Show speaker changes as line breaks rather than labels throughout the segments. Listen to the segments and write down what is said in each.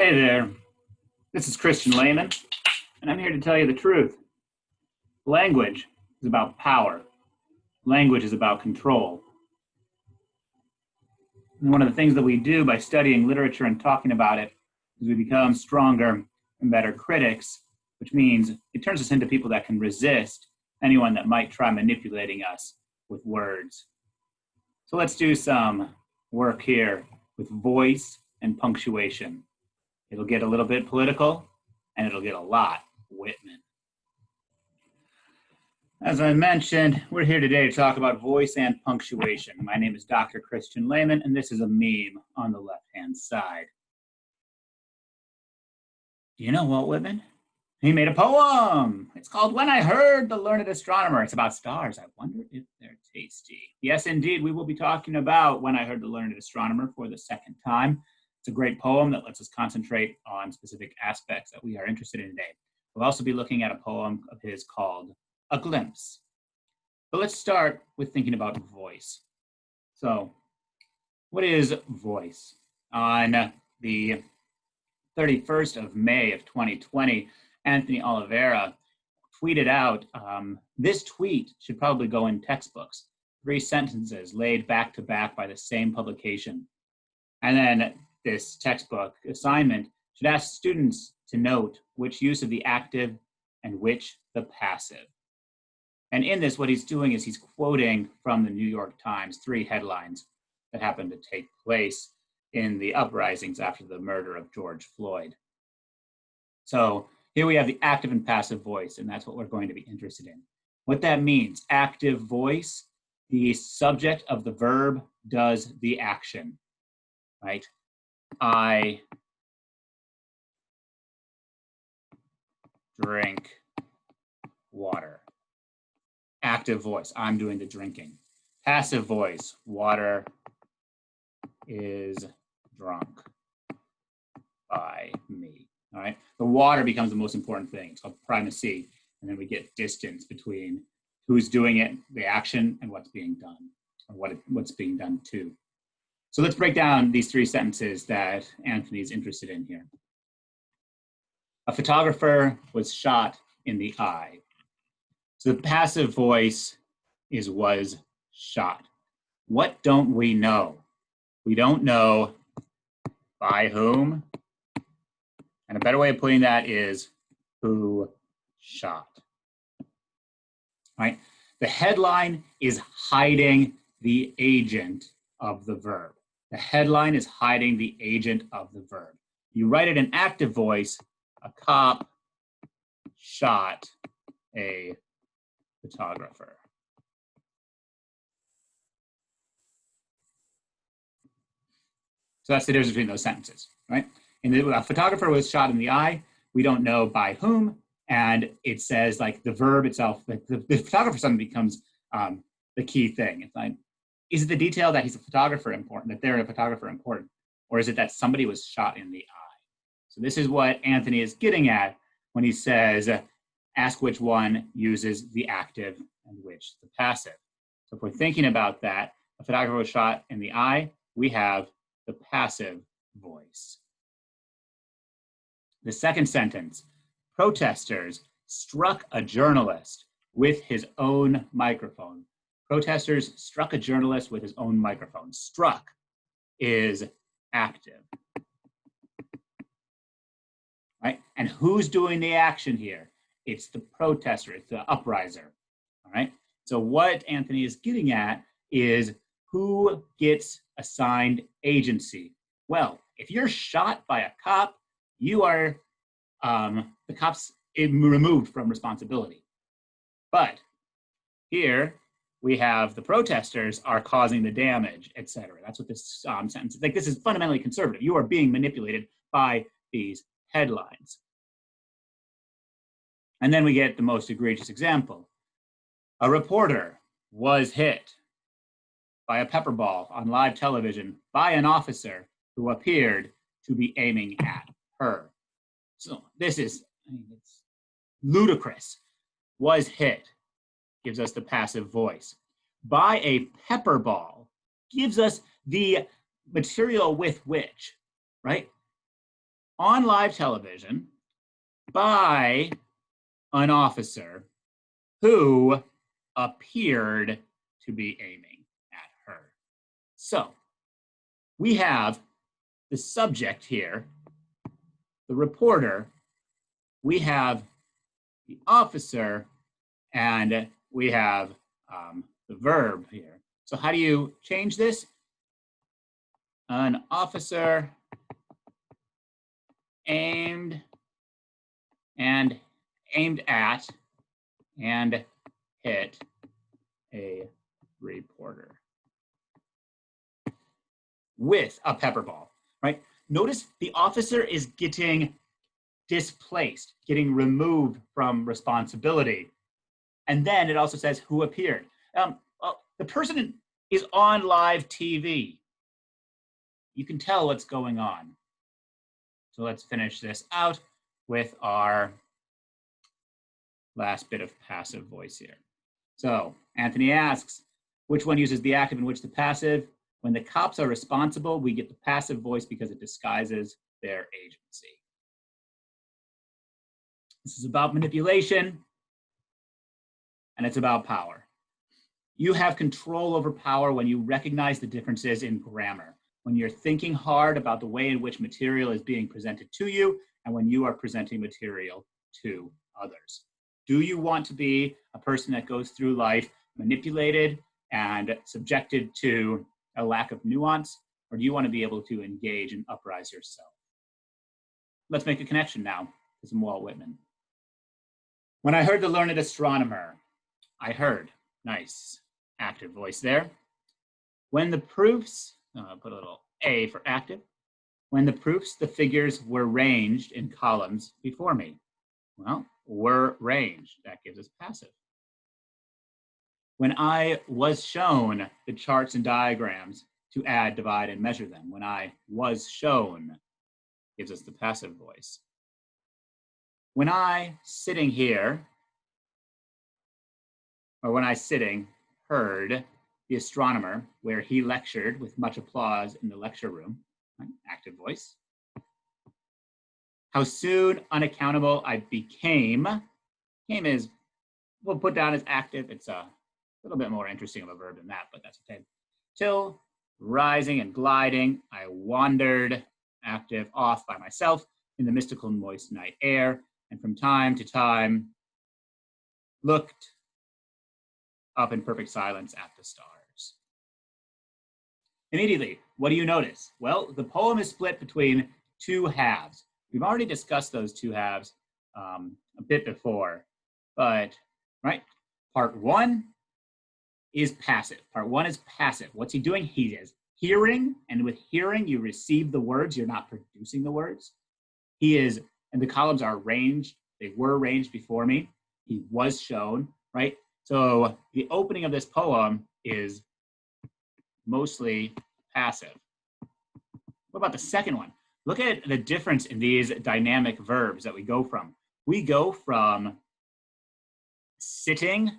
Hey there, this is Christian Layman, and I'm here to tell you the truth. Language is about power. Language is about control. And one of the things that we do by studying literature and talking about it is we become stronger and better critics, which means it turns us into people that can resist anyone that might try manipulating us with words. So let's do some work here with voice and punctuation. It'll get a little bit political, and it'll get a lot Whitman. As I mentioned, we're here today to talk about voice and punctuation. My name is Dr. Christian Layman, and this is a meme on the left-hand side. Do you know Walt Whitman? He made a poem. It's called When I Heard the Learned Astronomer. It's about stars. I wonder if they're tasty. Yes, indeed, we will be talking about When I Heard the Learned Astronomer for the second time. It's a great poem that lets us concentrate on specific aspects that we are interested in today. We'll also be looking at a poem of his called A Glimpse. But let's start with thinking about voice. So, what is voice? On the 31st of May of 2020, Anthony Oliveira tweeted out, this tweet should probably go in textbooks. 3 sentences laid back to back by the same publication. And then this textbook assignment should ask students to note which use of the active and which the passive. And in this, what he's doing is he's quoting from the New York Times 3 headlines that happened to take place in the uprisings after the murder of George Floyd. So here we have the active and passive voice, and that's what we're going to be interested in. What that means, active voice, the subject of the verb does the action, right? I drink water. Active voice, I'm doing the drinking. Passive voice, water is drunk by me. All right, the water becomes the most important thing. It's called primacy, and then we get distance between who's doing it, the action, and what's being done, or what's being done to. So let's break down these 3 sentences that Anthony's interested in here. A photographer was shot in the eye. So the passive voice is was shot. What don't we know? We don't know by whom. And a better way of putting that is who shot. Right? The headline is hiding the agent of the verb. The headline is hiding the agent of the verb. You write it in active voice, a cop shot a photographer. So that's the difference between those sentences, right? And a photographer was shot in the eye. We don't know by whom. And it says like the verb itself, like the photographer suddenly becomes the key thing. It's like, is it the detail that he's a photographer important, that they're a photographer important, or is it that somebody was shot in the eye? So this is what Anthony is getting at when he says, ask which one uses the active and which the passive. So if we're thinking about that, a photographer was shot in the eye, we have the passive voice. The second sentence, protesters struck a journalist with his own microphone. Protesters struck a journalist with his own microphone. Struck is active. Right? And who's doing the action here? It's the protester, it's the upriser. All right? So what Anthony is getting at is who gets assigned agency. Well, if you're shot by a cop, you are, the cop's removed from responsibility. But here, we have the protesters are causing the damage, etc. That's what this sentence is. Like, this is fundamentally conservative. You are being manipulated by these headlines. And then we get the most egregious example. A reporter was hit by a pepper ball on live television by an officer who appeared to be aiming at her. So this is, it's ludicrous. Was hit gives us the passive voice. By a pepper ball gives us the material with which, right? on live television by an officer who appeared to be aiming at her. So we have the subject here, the reporter, we have the officer, and we have the verb here. So how do you change this? An officer aimed at and hit a reporter with a pepper ball, right? Notice the officer is getting displaced, getting removed from responsibility. And then it also says who appeared. The person is on live TV. You can tell what's going on. So let's finish this out with our last bit of passive voice here. So Anthony asks, which one uses the active and which the passive? When the cops are responsible, we get the passive voice because it disguises their agency. This is about manipulation, and it's about power. You have control over power when you recognize the differences in grammar, when you're thinking hard about the way in which material is being presented to you, and when you are presenting material to others. Do you want to be a person that goes through life manipulated and subjected to a lack of nuance, or do you want to be able to engage and uprise yourself? Let's make a connection now to some Walt Whitman. When I heard the learned astronomer, I heard, nice active voice there. When the proofs, put a little A for active. When the proofs, the figures were ranged in columns before me. Well, were ranged, that gives us passive. When I was shown the charts and diagrams to add, divide, and measure them, when I was shown, gives us the passive voice. When I, sitting here, or when I sitting, heard the astronomer where he lectured with much applause in the lecture room, right? Active voice. How soon unaccountable I became. Became is, we'll put down as active. It's a little bit more interesting of a verb than that, but that's okay. Till rising and gliding, I wandered, active, off by myself in the mystical moist night air, and from time to time looked up in perfect silence at the stars. Immediately, what do you notice? Well, the poem is split between two halves. We've already discussed those two halves a bit before, but, right, part one is passive. Part one is passive. What's he doing? He is hearing, and with hearing, you receive the words, you're not producing the words. He is, and the columns are arranged, they were arranged before me. He was shown, right? So the opening of this poem is mostly passive. What about the second one? Look at the difference in these dynamic verbs that we go from. We go from sitting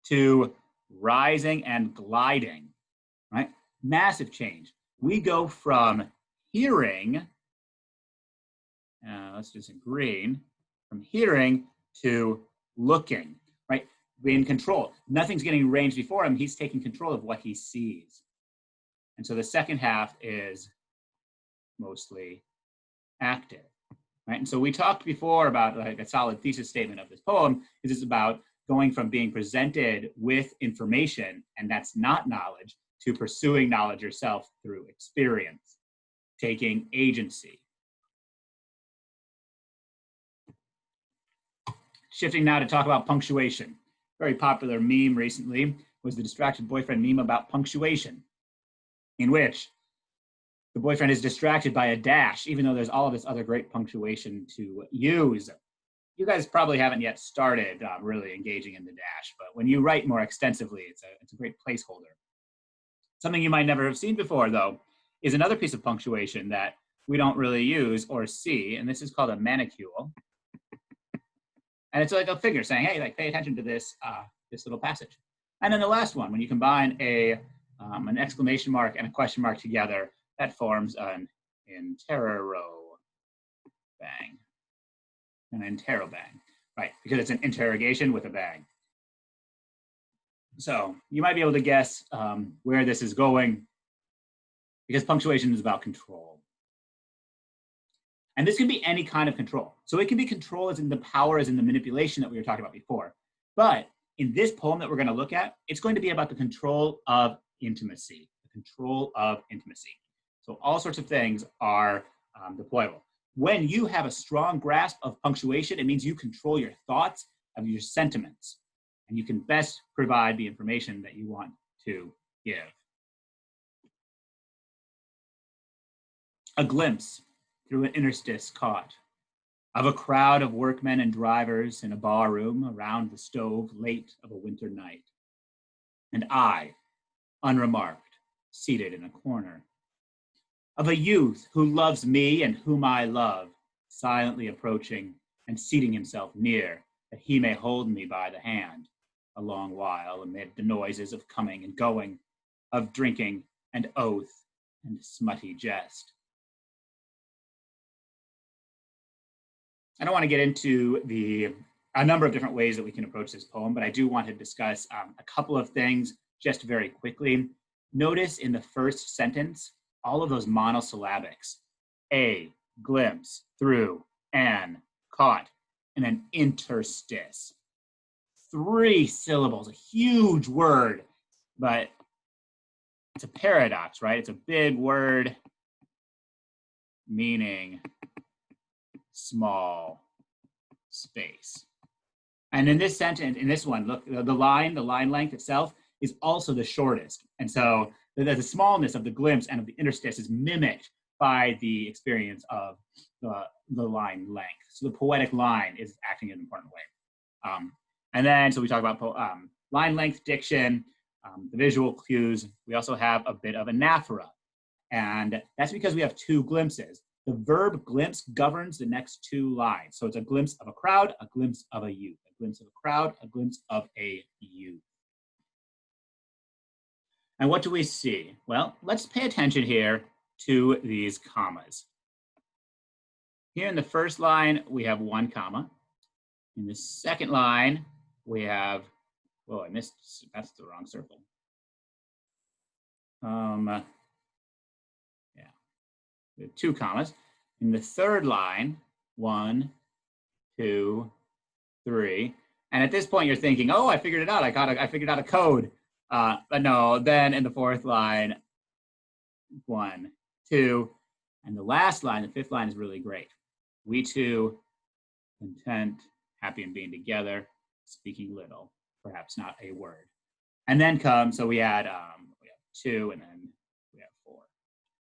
to rising and gliding, right? Massive change. We go from hearing, let's do some green, from hearing to looking, right? In control. Nothing's getting arranged before him. He's taking control of what he sees. And so the second half is mostly active, right? And so we talked before about like a solid thesis statement of this poem is it's about going from being presented with information, and that's not knowledge, to pursuing knowledge yourself through experience, taking agency. Shifting now to talk about punctuation. Very popular meme recently was the distracted boyfriend meme about punctuation, in which the boyfriend is distracted by a dash, even though there's all of this other great punctuation to use. You guys probably haven't yet started really engaging in the dash, but when you write more extensively, it's a great placeholder. Something you might never have seen before, though, is another piece of punctuation that we don't really use or see, and this is called a manicule. And it's like a figure saying, hey, like pay attention to this, this little passage. And then the last one, when you combine an exclamation mark and a question mark together, that forms an interro. bang. An interrobang, right? Because it's an interrogation with a bang. So you might be able to guess where this is going, because punctuation is about control. And this can be any kind of control. So it can be control as in the power, as in the manipulation that we were talking about before. But in this poem that we're going to look at, it's going to be about the control of intimacy, the control of intimacy. So all sorts of things are deployable. When you have a strong grasp of punctuation, it means you control your thoughts and your sentiments, and you can best provide the information that you want to give. A glimpse through an interstice caught of a crowd of workmen and drivers in a barroom around the stove late of a winter night. And I, unremarked, seated in a corner. Of a youth who loves me and whom I love, silently approaching and seating himself near, that he may hold me by the hand a long while amid the noises of coming and going, of drinking and oath and smutty jest. I don't want to get into a number of different ways that we can approach this poem, but I do want to discuss a couple of things just very quickly. Notice in the first sentence, all of those monosyllabics: a, glimpse, through, an, caught, and an interstice. 3 syllables, a huge word, but it's a paradox, right? It's a big word meaning small space. And in this sentence, in this one, look, the line length itself is also the shortest. And so the smallness of the glimpse and of the interstice is mimicked by the experience of the line length. So the poetic line is acting in an important way. And then, so we talk about line length, diction, the visual cues. We also have a bit of anaphora. And that's because we have 2 glimpses. The verb glimpse governs the next 2 lines. So it's a glimpse of a crowd, a glimpse of a youth. A glimpse of a crowd, a glimpse of a youth. And what do we see? Well, let's pay attention here to these commas. Here in the first line, we have 1 comma. In the second line, we have, oh, I missed, that's the wrong circle. Yeah, we have 2 commas. In the third line, 1, 2, 3. And at this point, you're thinking, oh, I figured it out. I figured out a code. But no, then in the fourth line, 1, 2. And the last line, the 5th line, is really great. We two, content, happy in being together, speaking little, perhaps not a word. And then comes, so we had 2, and then we have 4.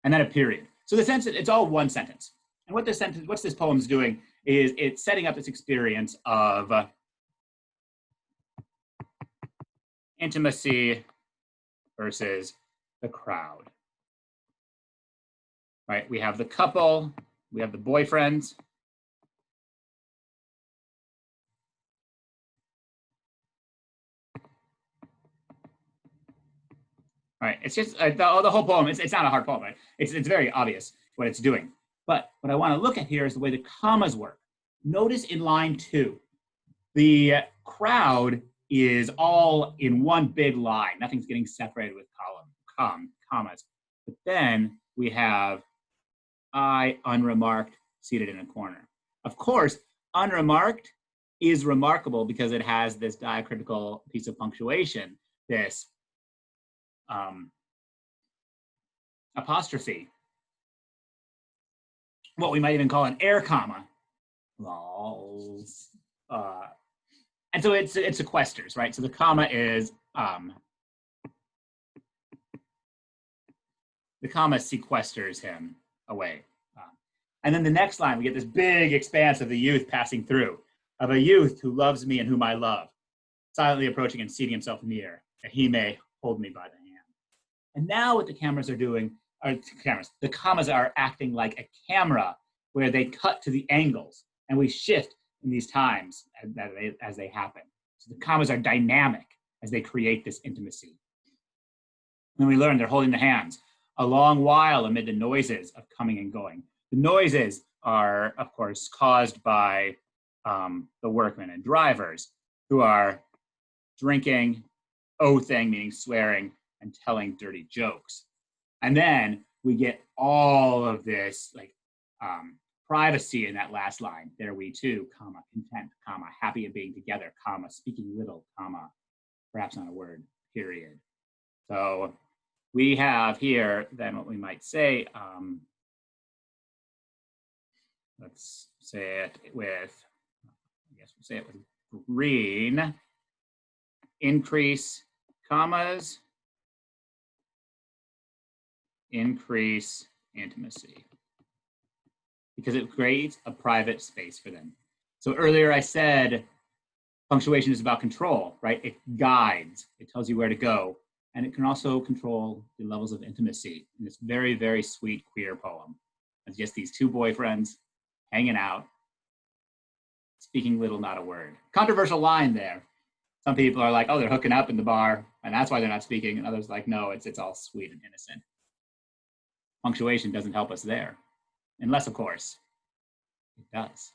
And then a period. So the sentence, it's all one sentence. And what this poem's doing is it's setting up this experience of intimacy versus the crowd. Right? We have the couple, we have the boyfriends. Right? It's just the whole poem. It's not a hard poem, right? It's very obvious what it's doing. But what I want to look at here is the way the commas work. Notice in line 2, the crowd is all in one big line. Nothing's getting separated with commas. But then we have I, unremarked, seated in a corner. Of course, unremarked is remarkable because it has this diacritical piece of punctuation, this apostrophe, what we might even call an air comma. Lols. And so it sequesters, right? So the comma is, the comma sequesters him away. And then the next line, we get this big expanse of the youth passing through, of a youth who loves me and whom I love, silently approaching and seating himself near, that he may hold me by the hand. And now what the commas are doing, the commas are acting like a camera where they cut to the angles, and we shift in these times as they happen. So the commas are dynamic as they create this intimacy. And we learn they're holding the hands a long while amid the noises of coming and going. The noises are, of course, caused by the workmen and drivers who are drinking, oathing, meaning swearing, and telling dirty jokes. And then we get all of this like privacy in that last line. There we too, comma, content, comma, happy of being together, comma, speaking little, comma, perhaps not a word, period. So we have here then what we might say, let's say it with, I guess we'll say it with green, increase commas, increase intimacy, because it creates a private space for them. So earlier I said punctuation is about control, right? It guides, it tells you where to go, and it can also control the levels of intimacy in this very, very sweet queer poem. It's just these two boyfriends hanging out, speaking little, not a word. Controversial line there. Some people are like, oh, they're hooking up in the bar, and that's why they're not speaking. And others like, no, it's all sweet and innocent. Punctuation doesn't help us there, unless, of course, it does.